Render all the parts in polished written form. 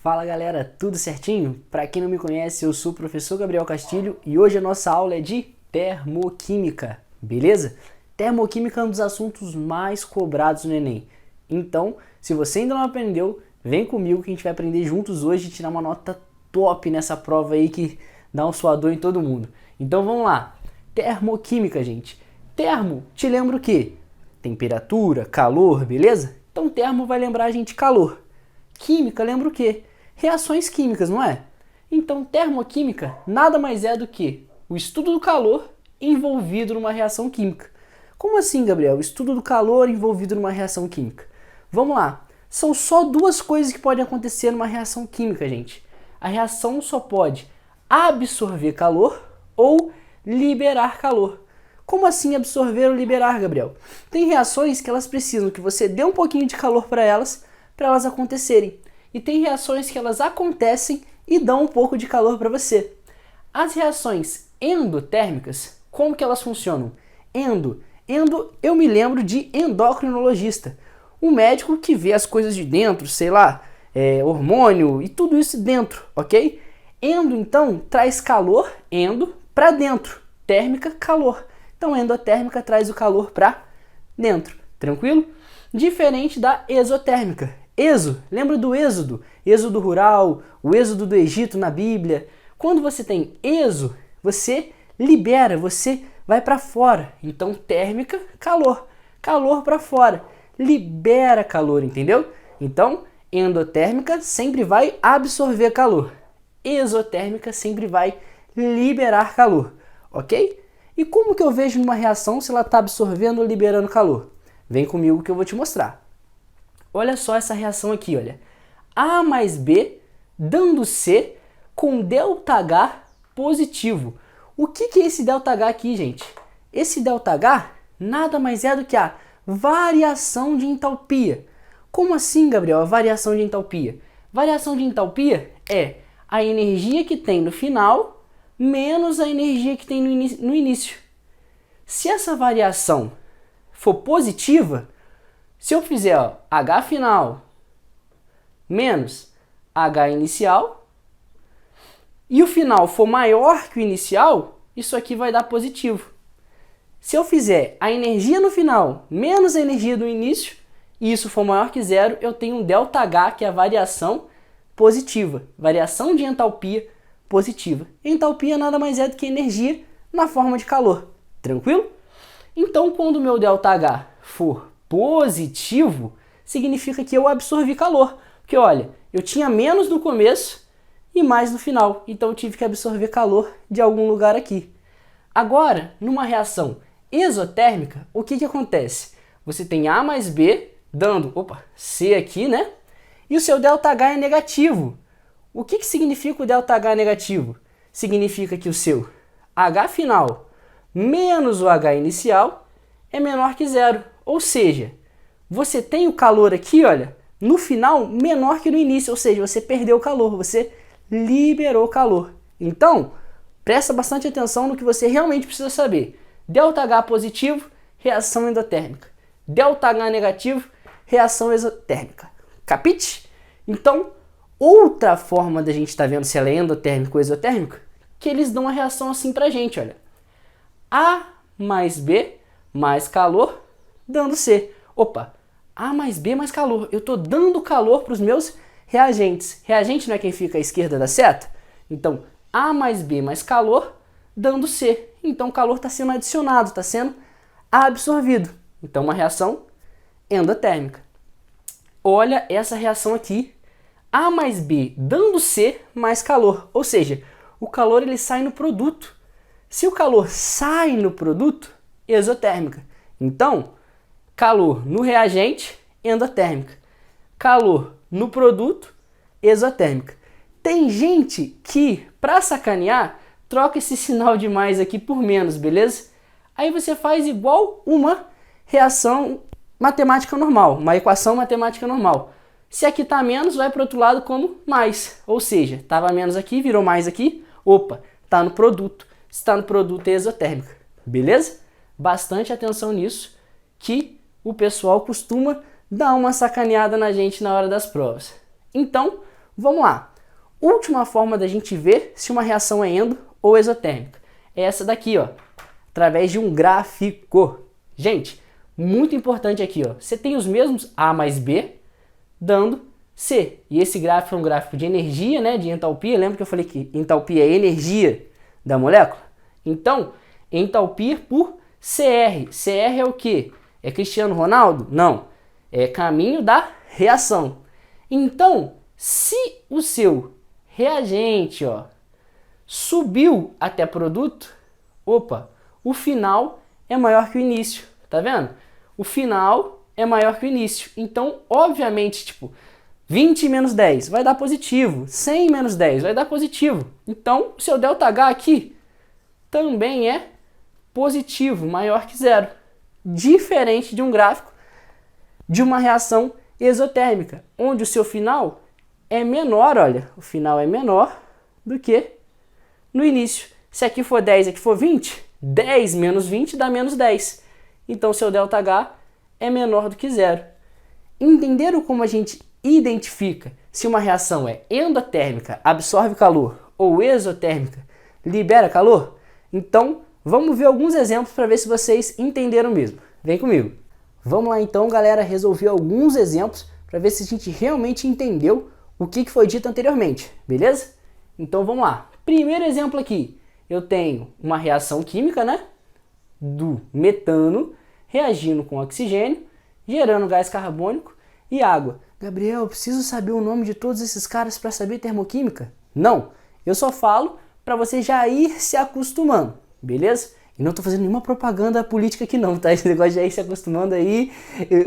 Fala galera, tudo certinho? Para quem não me conhece, eu sou o professor Gabriel Castilho e hoje a nossa aula é de termoquímica, beleza? Termoquímica é um dos assuntos mais cobrados no Enem. Então, se você ainda não aprendeu, vem comigo que a gente vai aprender juntos hoje e tirar uma nota top nessa prova aí que dá um suador em todo mundo. Então vamos lá, termoquímica, gente. Termo, te lembra o quê? Temperatura, calor, beleza? Então termo vai lembrar a gente calor. Química lembra o quê? Reações químicas, não é? Então, termoquímica nada mais é do que o estudo do calor envolvido numa reação química. Como assim, Gabriel? O estudo do calor envolvido numa reação química. Vamos lá. São só duas coisas que podem acontecer numa reação química, gente. A reação só pode absorver calor ou liberar calor. Como assim absorver ou liberar, Gabriel? Tem reações que elas precisam que você dê um pouquinho de calor para elas acontecerem. E tem reações que elas acontecem e dão um pouco de calor para você. As reações endotérmicas, como que elas funcionam? Endo, eu me lembro de endocrinologista, um médico que vê as coisas de dentro, sei lá, hormônio e tudo isso dentro, ok? Endo, então, traz calor, endo, para dentro, térmica, calor. Então, endotérmica traz o calor para dentro, tranquilo? Diferente da exotérmica. Exo, lembra do êxodo? Êxodo rural, o êxodo do Egito na Bíblia. Quando você tem exo, você libera, você vai para fora. Então, térmica, calor. Calor para fora. Libera calor, entendeu? Então, endotérmica sempre vai absorver calor. Exotérmica sempre vai liberar calor, ok? E como que eu vejo numa reação se ela está absorvendo ou liberando calor? Vem comigo que eu vou te mostrar. Olha só essa reação aqui, olha. A mais B dando C com ΔH positivo. O que é esse ΔH aqui, gente? Esse ΔH nada mais é do que a variação de entalpia. Como assim, Gabriel, a variação de entalpia? Variação de entalpia é a energia que tem no final menos a energia que tem no início. Se essa variação for positiva, se eu fizer H final menos H inicial e o final for maior que o inicial, isso aqui vai dar positivo. Se eu fizer a energia no final menos a energia do início e isso for maior que zero, eu tenho um ΔH, que é a variação positiva, variação de entalpia positiva. Entalpia nada mais é do que energia na forma de calor, tranquilo? Então, quando o meu ΔH for positivo, significa que eu absorvi calor. Porque olha, eu tinha menos no começo e mais no final. Então eu tive que absorver calor de algum lugar aqui. Agora, numa reação exotérmica, o que acontece? Você tem A mais B dando C aqui, né? E o seu ΔH é negativo. O que significa o ΔH negativo? Significa que o seu H final menos o H inicial é menor que zero. Ou seja, você tem o calor aqui, olha, no final menor que no início, ou seja, você perdeu o calor, você liberou calor. Então, presta bastante atenção no que você realmente precisa saber. ΔH positivo, reação endotérmica. ΔH negativo, reação exotérmica. Capite? Então, outra forma da gente estar vendo se ela é endotérmica ou exotérmica, que eles dão uma reação assim pra gente, olha. A mais B mais calor dando C. A mais B mais calor. Eu estou dando calor para os meus reagentes. Reagente não é quem fica à esquerda da seta? Então, A mais B mais calor dando C. Então, o calor está sendo adicionado, está sendo absorvido. Então, uma reação endotérmica. Olha essa reação aqui. A mais B dando C mais calor. Ou seja, o calor ele sai no produto. Se o calor sai no produto, exotérmica. Então, calor no reagente, endotérmica. Calor no produto, exotérmica. Tem gente que, para sacanear, troca esse sinal de mais aqui por menos, beleza? Aí você faz igual uma reação matemática normal, uma equação matemática normal. Se aqui está menos, vai para o outro lado como mais. Ou seja, estava menos aqui, virou mais aqui. Está no produto. Se está no produto, é exotérmica. Beleza? Bastante atenção nisso, que o pessoal costuma dar uma sacaneada na gente na hora das provas. Então, Vamos lá. Última forma da gente ver se uma reação é endo ou exotérmica. É essa daqui, ó, através de um gráfico. Gente, muito importante aqui, ó. Você tem os mesmos A mais B dando C. E esse gráfico é um gráfico de energia, né, de entalpia. Lembra que eu falei que entalpia é energia da molécula? Então, entalpia por CR. CR é o quê? É Cristiano Ronaldo? Não. É caminho da reação. Então, se o seu reagente, ó, subiu até produto, opa, o final é maior que o início, tá vendo? O final é maior que o início. Então, obviamente, tipo, 20 menos 10 vai dar positivo, 100 menos 10 vai dar positivo. Então, o seu ΔH aqui também é positivo, maior que zero. Diferente de um gráfico de uma reação exotérmica, onde o seu final é menor, olha, o final é menor do que no início. Se aqui for 10 e aqui for 20, 10 menos 20 dá menos 10. Então, seu ΔH é menor do que zero. Entenderam como a gente identifica se uma reação é endotérmica, absorve calor, ou exotérmica, libera calor? Então, vamos ver alguns exemplos para ver se vocês entenderam mesmo. Vem comigo. Vamos lá então, galera, resolver alguns exemplos para ver se a gente realmente entendeu o que foi dito anteriormente, beleza? Então vamos lá. Primeiro exemplo aqui, eu tenho uma reação química, né, do metano reagindo com oxigênio, gerando gás carbônico e água. Gabriel, eu preciso saber o nome de todos esses caras para saber termoquímica? Não, eu só falo para você já ir se acostumando, beleza? E não tô fazendo nenhuma propaganda política aqui não, tá? Esse negócio de ir se acostumando aí,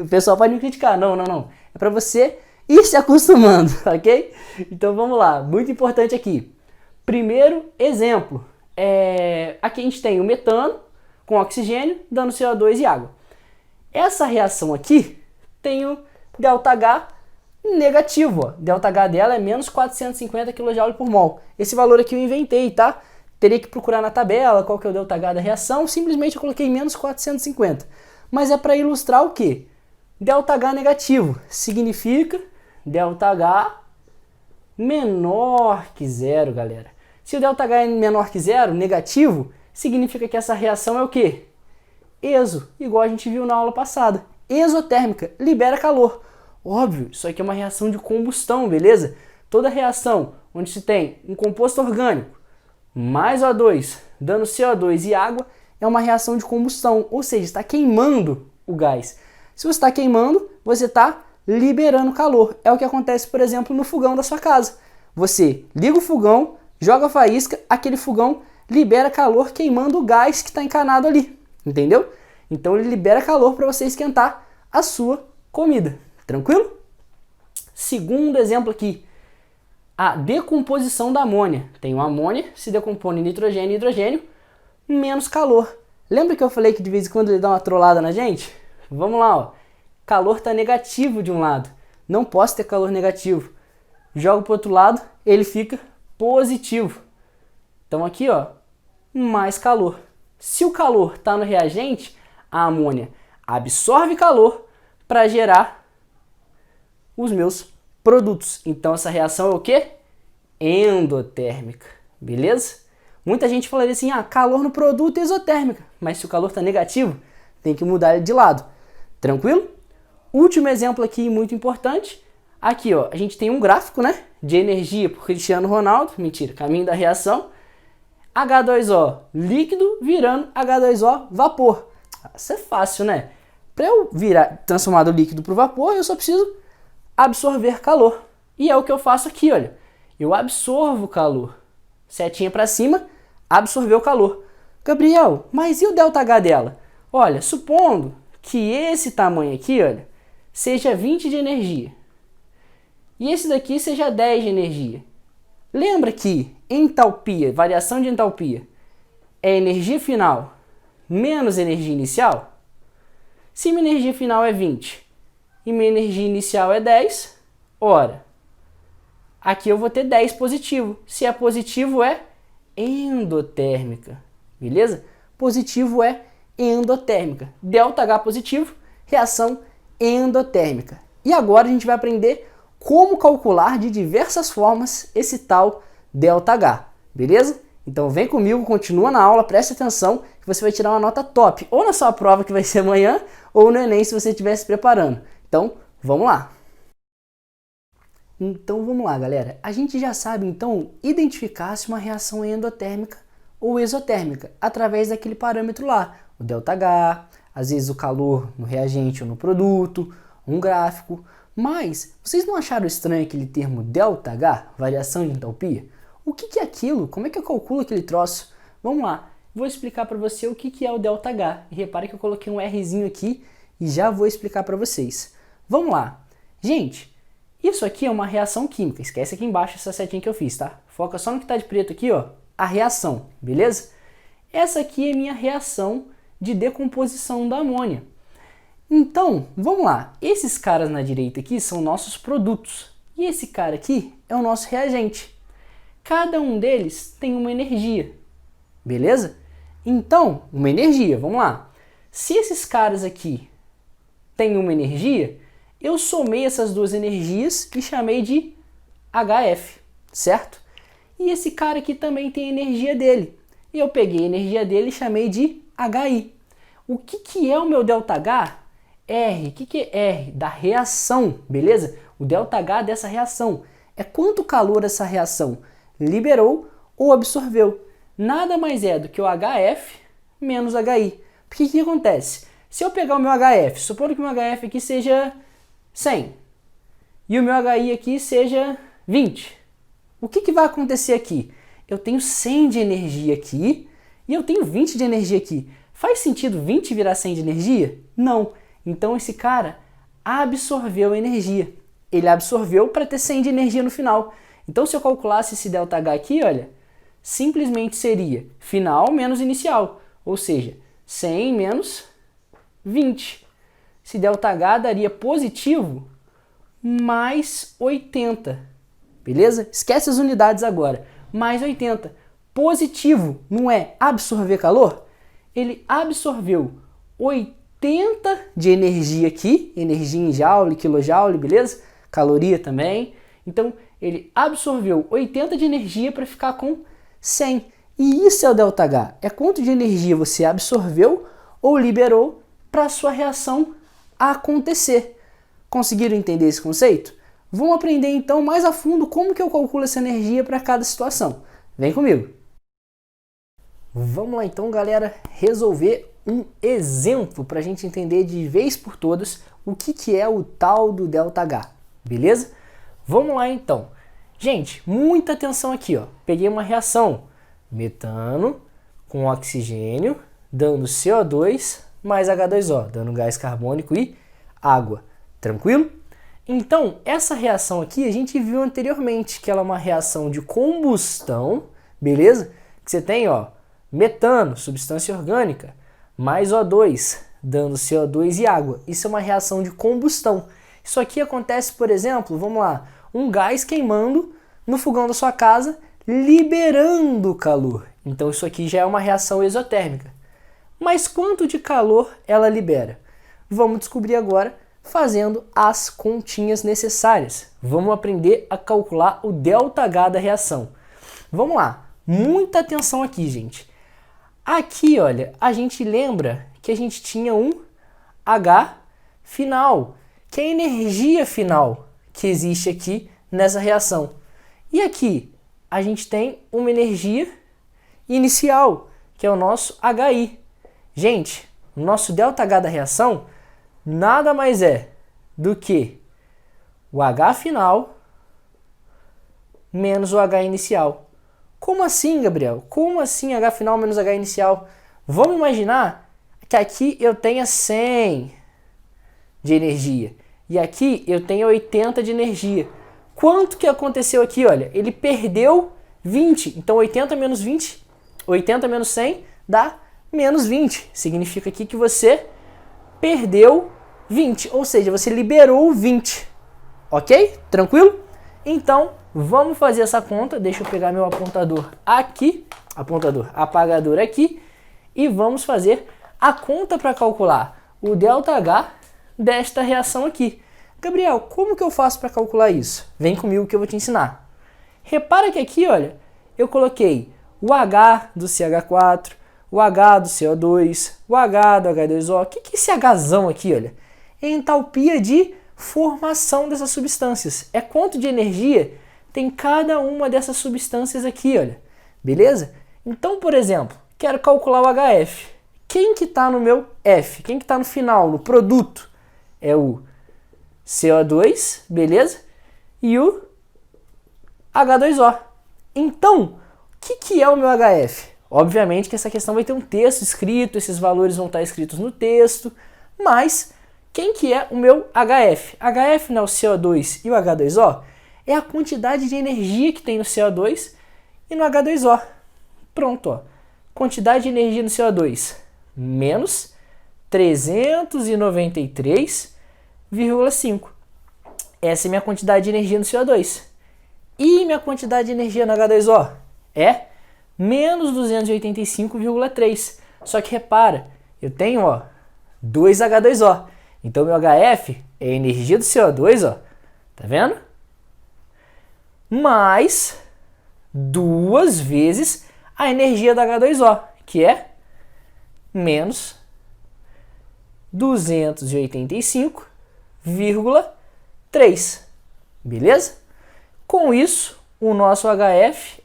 o pessoal pode me criticar. Não. É para você ir se acostumando, ok? Então vamos lá, muito importante aqui. Primeiro exemplo, aqui a gente tem o metano com oxigênio dando CO2 e água. Essa reação aqui tem o ΔH negativo, ó. ΔH dela é menos 450 kJ por mol. Esse valor aqui eu inventei, tá? Teria que procurar na tabela qual que é o ΔH da reação, simplesmente eu coloquei menos 450. Mas é para ilustrar o quê? ΔH negativo significa ΔH menor que zero, galera. Se o ΔH é menor que zero, negativo, significa que essa reação é o quê? Exo, igual a gente viu na aula passada. Exotérmica, libera calor. Óbvio, isso aqui é uma reação de combustão, beleza? Toda reação onde se tem um composto orgânico mais O2 dando CO2 e água é uma reação de combustão, ou seja, está queimando o gás. Se você está queimando, você está liberando calor. É o que acontece, por exemplo, no fogão da sua casa. Você liga o fogão, joga a faísca, aquele fogão libera calor queimando o gás que está encanado ali, entendeu? Então ele libera calor para você esquentar a sua comida, tranquilo? Segundo exemplo aqui, a decomposição da amônia. Tem o amônia, se decompõe em nitrogênio e hidrogênio, menos calor. Lembra que eu falei que de vez em quando ele dá uma trollada na gente? Vamos lá, ó. Calor está negativo de um lado. Não posso ter calor negativo. Jogo para o outro lado, ele fica positivo. Então aqui, ó, mais calor. Se o calor está no reagente, a amônia absorve calor para gerar os meus produtos. Então essa reação é o quê? Endotérmica, beleza? Muita gente falaria assim, calor no produto é exotérmica. Mas se o calor está negativo, tem que mudar ele de lado. Tranquilo? Último exemplo aqui, muito importante. Aqui, ó, a gente tem um gráfico, né, de energia por Cristiano Ronaldo. Mentira, caminho da reação. H2O líquido virando H2O vapor. Isso é fácil, né? Para eu transformar do líquido para o vapor, eu só preciso absorver calor. E é o que eu faço aqui, olha. Eu absorvo calor. Setinha para cima, absorveu calor. Gabriel, mas e o ΔH dela? Olha, supondo que esse tamanho aqui, olha, seja 20 de energia. E esse daqui seja 10 de energia. Lembra que entalpia, variação de entalpia, é energia final menos energia inicial? Se minha energia final é 20 e minha energia inicial é 10, ora, aqui eu vou ter 10 positivo. Se é positivo, é endotérmica, beleza? Positivo é endotérmica. ΔH positivo, reação endotérmica. E agora a gente vai aprender como calcular de diversas formas esse tal ΔH, beleza? Então vem comigo, continua na aula, preste atenção que você vai tirar uma nota top, ou na sua prova que vai ser amanhã, ou no Enem se você estiver se preparando. Então, vamos lá. Então vamos lá, galera. A gente já sabe, então, identificar se uma reação é endotérmica ou exotérmica, através daquele parâmetro lá, o ΔH, às vezes o calor no reagente ou no produto, um gráfico. Mas, vocês não acharam estranho aquele termo ΔH, variação de entalpia? O que é aquilo? Como é que eu calculo aquele troço? Vamos lá, vou explicar para você o que é o ΔH. E repare que eu coloquei um Rzinho aqui e já vou explicar para vocês. Vamos lá. Gente, isso aqui é uma reação química. Esquece aqui embaixo essa setinha que eu fiz, tá? Foca só no que está de preto aqui, ó. A reação, beleza? Essa aqui é minha reação de decomposição da amônia. Então, vamos lá. Esses caras na direita aqui são nossos produtos. E esse cara aqui é o nosso reagente. Cada um deles tem uma energia, beleza? Então, uma energia, vamos lá. Se esses caras aqui têm uma energia, eu somei essas duas energias e chamei de HF, certo? E esse cara aqui também tem a energia dele. E eu peguei a energia dele e chamei de HI. O que é o meu ΔH? R. O que é R? Da reação, beleza? O ΔH dessa reação é quanto calor essa reação liberou ou absorveu. Nada mais é do que o HF menos HI. Porque o que acontece? Se eu pegar o meu HF, supondo que o meu HF aqui seja 100 e o meu HI aqui seja 20, o que vai acontecer aqui? Eu tenho 100 de energia aqui e eu tenho 20 de energia aqui. Faz sentido 20 virar 100 de energia? Não. Então esse cara absorveu energia. Ele absorveu para ter 100 de energia no final. Então se eu calculasse esse ΔH aqui, olha, simplesmente seria final menos inicial. Ou seja, 100 menos 20. Esse ΔH daria positivo mais 80. Beleza? Esquece as unidades agora. Mais 80. Positivo não é absorver calor? Ele absorveu 80 de energia aqui, energia em joule, quilojoule, beleza? Caloria também. Então, ele absorveu 80 de energia para ficar com 100. E isso é o ΔH. É quanto de energia você absorveu ou liberou para a sua reação acontecer. Conseguiram entender esse conceito? Vamos aprender então mais a fundo como que eu calculo essa energia para cada situação. Vem comigo! Vamos lá então, galera, resolver um exemplo para a gente entender de vez por todas o que é o tal do ΔH, beleza? Vamos lá então. Gente, muita atenção aqui, ó. Peguei uma reação, metano com oxigênio, dando CO2 mais H2O, dando gás carbônico e água. Tranquilo? Então, essa reação aqui a gente viu anteriormente, que ela é uma reação de combustão, beleza? Que você tem, ó, metano, substância orgânica, mais O2, dando CO2 e água. Isso é uma reação de combustão. Isso aqui acontece, por exemplo, vamos lá, um gás queimando no fogão da sua casa, liberando calor. Então isso aqui já é uma reação exotérmica. Mas quanto de calor ela libera? Vamos descobrir agora fazendo as continhas necessárias. Vamos aprender a calcular o ΔH da reação. Vamos lá, muita atenção aqui, gente. Aqui, olha, a gente lembra que a gente tinha um H final, que é a energia final que existe aqui nessa reação. E aqui a gente tem uma energia inicial, que é o nosso HI. Gente, o nosso ΔH da reação nada mais é do que o H final menos o H inicial. Como assim, Gabriel? Como assim H final menos H inicial? Vamos imaginar que aqui eu tenha 100 de energia e aqui eu tenho 80 de energia. Quanto que aconteceu aqui? Olha, ele perdeu 20. Então 80 menos 20, 80 menos 100 dá menos 20. Significa aqui que você perdeu 20, ou seja, você liberou 20. Ok? Tranquilo? Então, vamos fazer essa conta. Deixa eu pegar meu apontador aqui, apagador aqui, e vamos fazer a conta para calcular o ΔH desta reação aqui. Gabriel, como que eu faço para calcular isso? Vem comigo que eu vou te ensinar. Repara que aqui, olha, eu coloquei o H do CH4, o H do CO2, o H do H2O. O que é esse Hzão aqui, olha? É a entalpia de formação dessas substâncias. É quanto de energia tem cada uma dessas substâncias aqui, olha. Beleza? Então, por exemplo, quero calcular o HF. Quem que está no meu F? Quem que está no final, no produto? É o CO2, beleza? E o H2O. Então, o que é o meu HF? Obviamente que essa questão vai ter um texto escrito, esses valores vão estar escritos no texto, mas quem que é o meu HF? HF não é o CO2 e o H2O? É a quantidade de energia que tem no CO2 e no H2O. Pronto, ó. Quantidade de energia no CO2, menos 393,5. Essa é minha quantidade de energia no CO2. E minha quantidade de energia no H2O é menos 285,3. Só que repara, eu tenho, ó, 2 H2O. Então meu HF é a energia do CO2, ó. Tá vendo? Mais 2 vezes a energia do H2O, que é menos 285,3. Beleza? Com isso, o nosso HF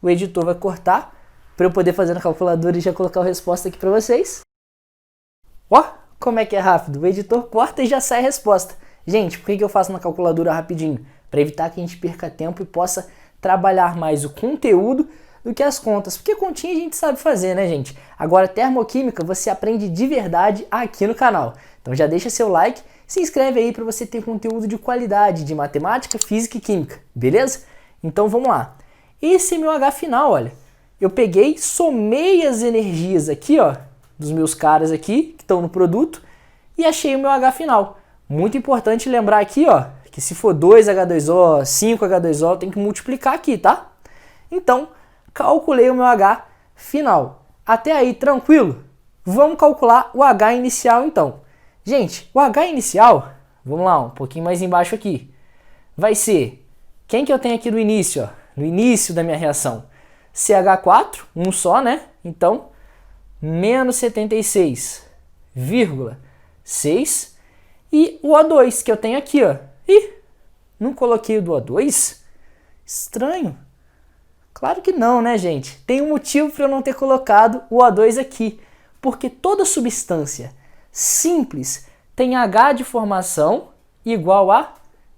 o editor vai cortar para eu poder fazer na calculadora e já colocar a resposta aqui para vocês. Ó, como é que é rápido. O editor corta e já sai a resposta. Gente, por que eu faço na calculadora rapidinho? Para evitar que a gente perca tempo e possa trabalhar mais o conteúdo do que as contas. Porque continha a gente sabe fazer, né, gente? Agora, termoquímica você aprende de verdade aqui no canal. Então já deixa seu like, se inscreve aí para você ter conteúdo de qualidade de matemática, física e química, beleza? Então vamos lá. Esse é meu H final, olha. Eu peguei, somei as energias aqui, ó, dos meus caras aqui, que estão no produto, e achei o meu H final. Muito importante lembrar aqui, ó, que se for 2H2O, 5H2O, tem que multiplicar aqui, tá? Então, calculei o meu H final. Até aí, tranquilo? Vamos calcular o H inicial, então. Gente, o H inicial, vamos lá, um pouquinho mais embaixo aqui, vai ser, quem que eu tenho aqui no início, ó? No início da minha reação? CH4, um só, né? Então, menos 76,6. E o O2 que eu tenho aqui, ó. Ih, não coloquei o do O2? Estranho. Claro que não, né, gente? Tem um motivo para eu não ter colocado o O2 aqui. Porque toda substância simples tem H de formação igual a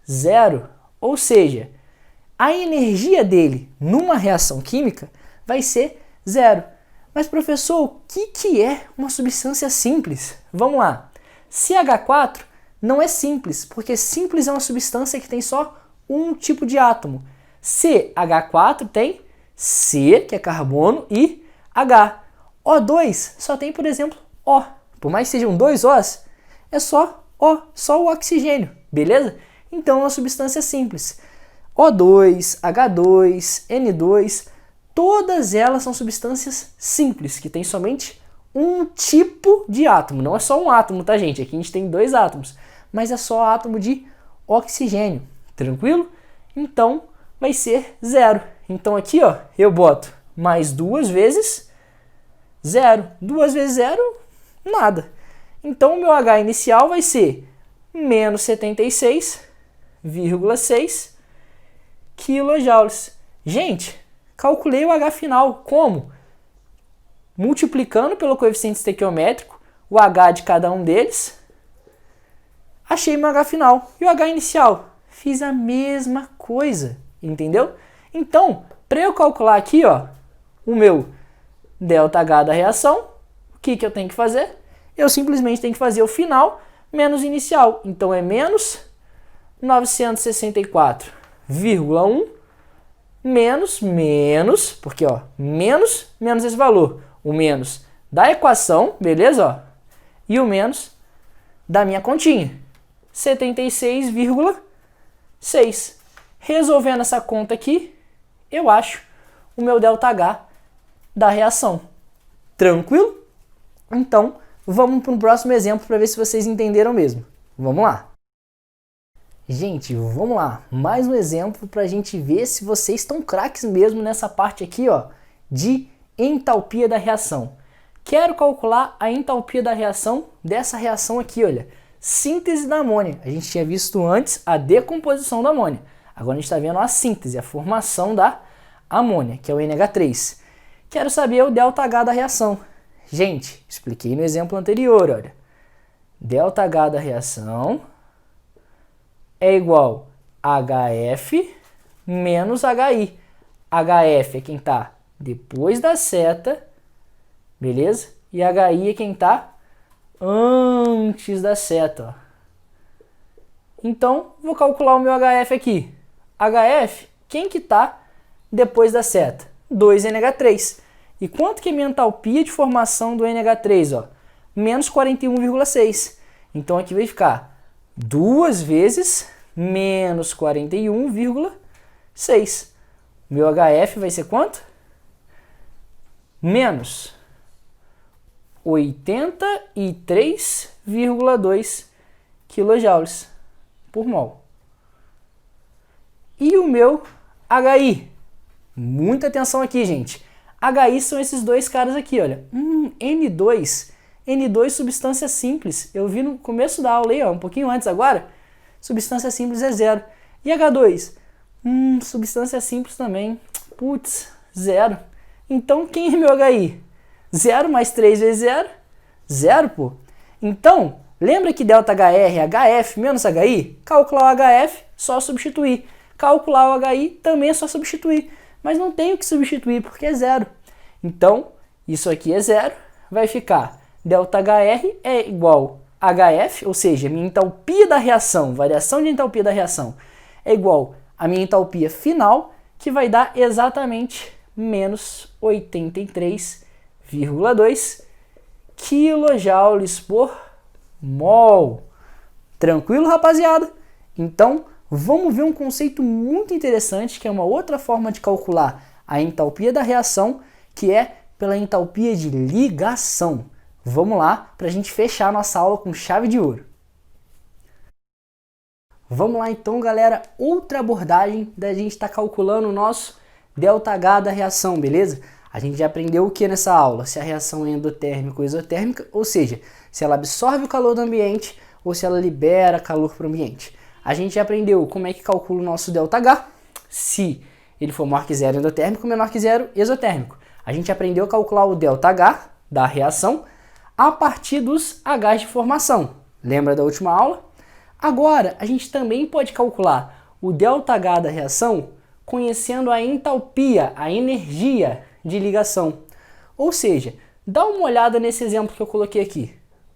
0. Ou seja, a energia dele numa reação química vai ser 0. Mas, professor, o que é uma substância simples? Vamos lá. CH4 não é simples, porque simples é uma substância que tem só um tipo de átomo. CH4 tem C, que é carbono, e H. O2 só tem, por exemplo, O. Por mais que sejam 2 Os, é só O, só o oxigênio, beleza? Então é uma substância simples. O2, H2, N2, todas elas são substâncias simples, que tem somente um tipo de átomo. Não é só um átomo, tá, gente? Aqui a gente tem 2 átomos, mas é só átomo de oxigênio. Tranquilo? Então vai ser 0. Então aqui, ó, eu boto mais 2 vezes 0. 2 vezes 0, nada. Então o meu H inicial vai ser menos 76,6 kJ. Gente, calculei o H final. Como? Multiplicando pelo coeficiente estequiométrico, o H de cada um deles, achei meu H final. E o H inicial? Fiz a mesma coisa, entendeu? Então, para eu calcular aqui, ó, o meu ΔH da reação, o que eu tenho que fazer? Eu simplesmente tenho que fazer o final menos o inicial. Então é menos 964,1 menos, porque ó, menos esse valor. O menos da equação, beleza? Ó, e o menos da minha continha, 76,6. Resolvendo essa conta aqui, eu acho o meu ΔH da reação. Tranquilo? Então, vamos para o próximo exemplo para ver se vocês entenderam mesmo. Vamos lá. Gente, vamos lá. Mais um exemplo para a gente ver se vocês estão craques mesmo nessa parte aqui, ó, de entalpia da reação. Quero calcular a entalpia da reação dessa reação aqui, olha. Síntese da amônia. A gente tinha visto antes a decomposição da amônia. Agora a gente está vendo a síntese, a formação da amônia, que é o NH3. Quero saber o ΔH da reação. Gente, expliquei no exemplo anterior, olha. ΔH da reação é igual a HF menos HI. HF é quem está depois da seta, beleza? E HI é quem está antes da seta, ó. Então, vou calcular o meu HF aqui. HF, quem que está depois da seta? 2NH3. E quanto que é minha entalpia de formação do NH3? Ó? Menos 41,6. Então, aqui vai ficar 2 vezes menos 41,6. Meu HF vai ser quanto? Menos 83,2 kJ por mol. E o meu HI? Muita atenção aqui, gente. HI são esses dois caras aqui, olha. N2. N2, substância simples. Eu vi no começo da aula aí, ó, um pouquinho antes agora. Substância simples é 0. E H2? Substância simples também. Putz, 0. Então, quem é meu HI? 0 mais 3 vezes 0? 0, pô. Então, lembra que ΔHR é HF menos HI? Calcular o HF, só substituir. Calcular o HI também é só substituir. Mas não tenho que substituir porque é 0. Então, isso aqui é 0. Vai ficar ΔHR é igual a HF, ou seja, minha entalpia da reação, variação de entalpia da reação, é igual a minha entalpia final, que vai dar exatamente menos 83,2 kJ por mol. Tranquilo, rapaziada? Então, vamos ver um conceito muito interessante, que é uma outra forma de calcular a entalpia da reação, que é pela entalpia de ligação. Vamos lá para a gente fechar nossa aula com chave de ouro. Vamos lá então, galera, outra abordagem da gente estar calculando o nosso ΔH da reação, beleza? A gente já aprendeu o que nessa aula? Se a reação é endotérmica ou exotérmica, ou seja, se ela absorve o calor do ambiente ou se ela libera calor para o ambiente. A gente já aprendeu como é que calcula o nosso ΔH, se ele for maior que 0 endotérmico, menor que 0 exotérmico. A gente aprendeu a calcular o ΔH da reação a partir dos Hs de formação. Lembra da última aula? Agora, a gente também pode calcular o ΔH da reação conhecendo a entalpia, a energia de ligação. Ou seja, dá uma olhada nesse exemplo que eu coloquei aqui.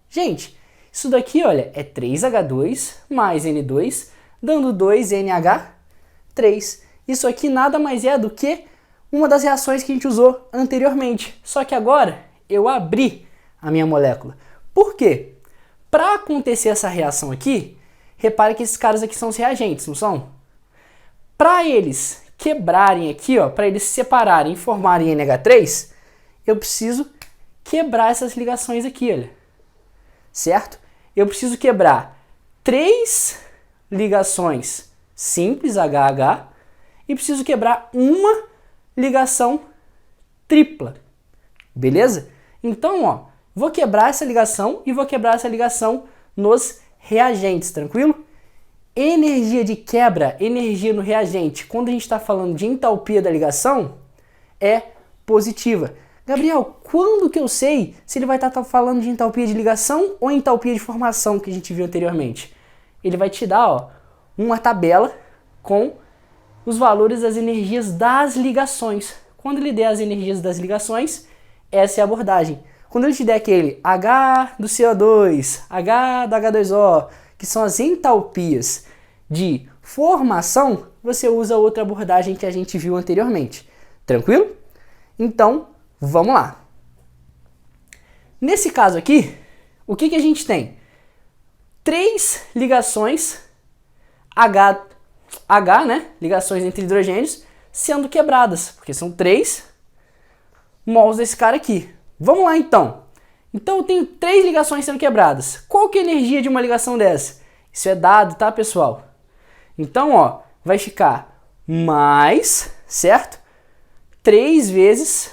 Gente, isso daqui, olha, é 3H2 mais N2, dando 2NH3. Isso aqui nada mais é do que uma das reações que a gente usou anteriormente. Só que agora eu abri a minha molécula. Por quê? Para acontecer essa reação aqui, repare que esses caras aqui são os reagentes, não são? Para eles quebrarem aqui, ó, para eles se separarem e formarem NH3, eu preciso quebrar essas ligações aqui, olha. Certo? Eu preciso quebrar 3 ligações simples, HH, e preciso quebrar uma ligação tripla. Beleza? Então, ó, vou quebrar essa ligação e vou quebrar essa ligação nos reagentes, tranquilo? Energia de quebra, energia no reagente, quando a gente está falando de entalpia da ligação, é positiva. Gabriel, quando que eu sei se ele vai estar falando de entalpia de ligação ou entalpia de formação que a gente viu anteriormente? Ele vai te dar, ó, uma tabela com os valores das energias das ligações. Quando ele der as energias das ligações, essa é a abordagem. Quando ele te der aquele H do CO2, H do H2O, que são as entalpias de formação, você usa outra abordagem que a gente viu anteriormente. Tranquilo? Então, vamos lá. Nesse caso aqui, o que a gente tem? 3 ligações H, né? Ligações entre hidrogênios sendo quebradas, porque são 3 mols desse cara aqui. Vamos lá então. Então eu tenho 3 ligações sendo quebradas. Qual que é a energia de uma ligação dessa? Isso é dado, tá, pessoal? Então, ó, vai ficar mais, certo? 3 vezes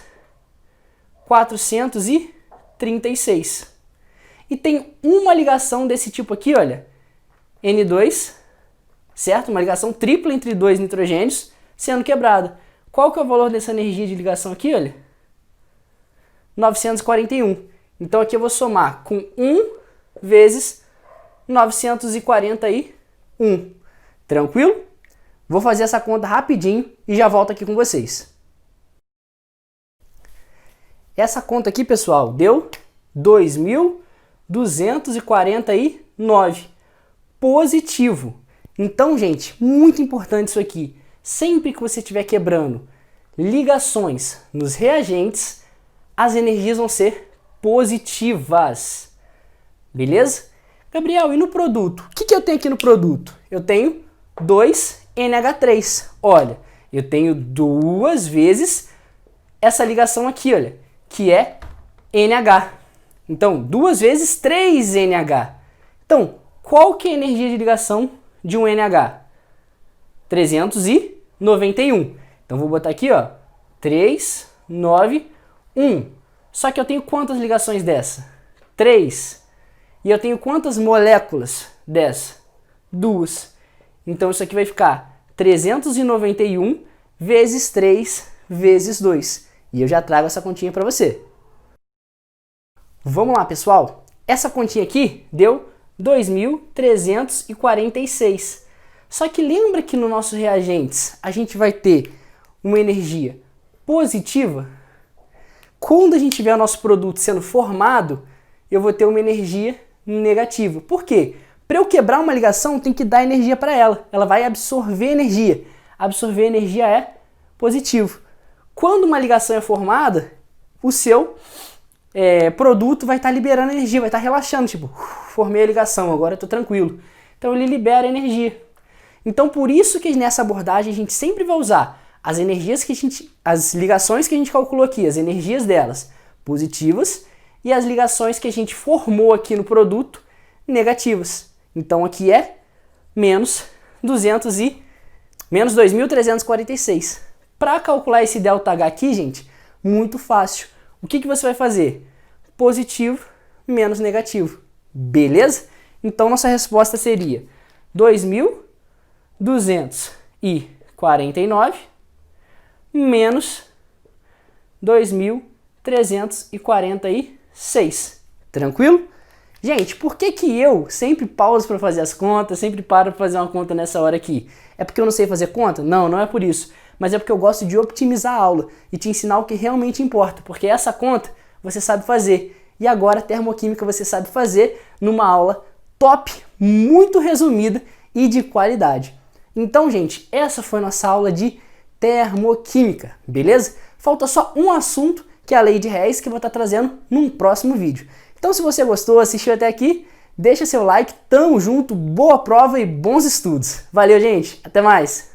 436. E tem uma ligação desse tipo aqui, olha, N2, certo? Uma ligação tripla entre dois nitrogênios sendo quebrada. Qual que é o valor dessa energia de ligação aqui, olha? 941. Então aqui eu vou somar com 1 vezes 941. Tranquilo? Vou fazer essa conta rapidinho e já volto aqui com vocês. Essa conta aqui, pessoal, deu 2.249 positivo. Então, gente, muito importante isso aqui. Sempre que você estiver quebrando ligações nos reagentes, as energias vão ser positivas. Beleza? Gabriel, e no produto? O que eu tenho aqui no produto? Eu tenho 2NH3. Olha, eu tenho 2 vezes essa ligação aqui, olha, que é NH. Então, 2 vezes 3NH. Então, qual que é a energia de ligação de um NH? 391. Então, vou botar aqui, ó, 391. Só que eu tenho quantas ligações dessa? 3. E eu tenho quantas moléculas dessa? 2. Então, isso aqui vai ficar 391 vezes 3 vezes 2. E eu já trago essa continha para você. Vamos lá, pessoal. Essa continha aqui deu 2.346. Só que lembra que no nosso reagentes a gente vai ter uma energia positiva? Quando a gente tiver o nosso produto sendo formado, eu vou ter uma energia negativa. Por quê? Para eu quebrar uma ligação, tem que dar energia para ela. Ela vai absorver energia. Absorver energia é positivo. Quando uma ligação é formada, o seu produto vai estar liberando energia, vai estar relaxando, tipo, formei a ligação, agora eu estou tranquilo. Então ele libera energia. Então por isso que nessa abordagem a gente sempre vai usar as energias as ligações que a gente calculou aqui, as energias delas positivas e as ligações que a gente formou aqui no produto negativas. Então aqui é menos 2.346. Para calcular esse ΔH aqui, gente, muito fácil. O que você vai fazer? Positivo menos negativo. Beleza? Então nossa resposta seria 2.249 menos 2.346. Tranquilo? Gente, por que eu sempre pauso para fazer as contas, sempre paro para fazer uma conta nessa hora aqui? É porque eu não sei fazer conta? Não, não é por isso. Mas é porque eu gosto de optimizar a aula e te ensinar o que realmente importa, porque essa conta você sabe fazer. E agora termoquímica você sabe fazer numa aula top, muito resumida e de qualidade. Então, gente, essa foi nossa aula de termoquímica, beleza? Falta só um assunto, que é a lei de Hess, que eu vou estar trazendo num próximo vídeo. Então, se você gostou, assistiu até aqui, deixa seu like, tamo junto, boa prova e bons estudos. Valeu, gente, até mais!